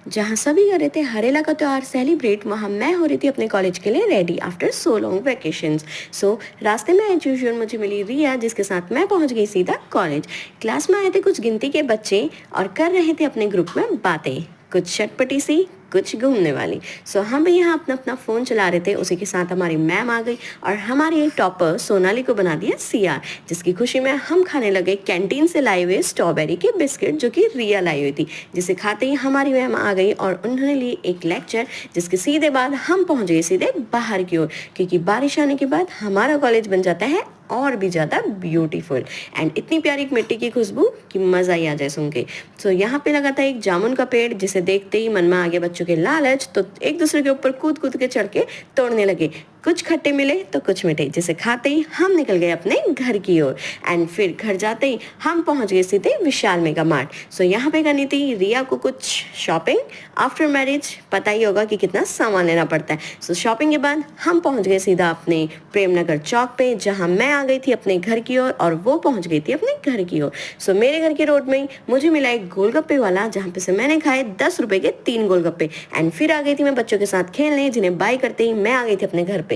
जहाँ सभी कर रहे थे हरेला का त्योहार सेलिब्रेट, वहाँ मैं हो रही थी अपने कॉलेज के लिए ready after so long vacations. रास्ते में एज यूजुअल मुझे मिली रिया, जिसके साथ मैं पहुँच गई सीधा कॉलेज। क्लास में आए थे कुछ गिनती के बच्चे और कर रहे थे अपने ग्रुप में बातें, कुछ चटपटी सी, कुछ घूमने वाली। हम भी यहाँ अपना अपना फ़ोन चला रहे थे। उसी के साथ हमारी मैम आ गई और हमारी एक टॉपर सोनाली को बना दिया सीआर, जिसकी खुशी में हम खाने लगे कैंटीन से लाए हुए स्ट्रॉबेरी के बिस्किट जो कि रिया लाई हुई थी, जिसे खाते ही हमारी मैम आ गई और उन्होंने ली एक लेक्चर, जिसके सीधे बाद हम पहुँच गए सीधे बाहर की ओर, क्योंकि बारिश आने के बाद हमारा कॉलेज बन जाता है और भी ज़्यादा ब्यूटीफुल एंड इतनी प्यारी मिट्टी की खुशबू कि मज़ा ही आ जाए सुन के। यहाँ पे लगा था एक जामुन का पेड़, जिसे देखते ही मन में आ गया बच्चों के लालच, तो एक दूसरे के ऊपर कूद कूद के चढ़ के तोड़ने लगे। कुछ खट्टे मिले तो कुछ मीठे, जिसे खाते ही हम निकल गए अपने घर की ओर। एंड फिर घर जाते ही हम पहुंच गए सीधे विशाल मेगा मार्ट। यहाँ पे करनी थी रिया को कुछ शॉपिंग। आफ्टर मैरिज पता ही होगा कि कितना सामान लेना पड़ता है। शॉपिंग के बाद हम पहुंच गए सीधा अपने प्रेमनगर चौक पे, जहां मैं आ गई थी अपने घर की ओर और वो पहुंच गई थी अपने घर की ओर। मेरे घर की रोड में मुझे मिला एक गोलगप्पे वाला, जहां पे से मैंने खाए 10 रुपए के 3 गोलगप्पे। एंड फिर आ गई थी मैं बच्चों के साथ खेलने, जिन्हें बाय करते ही मैं आ गई थी अपने घर पे।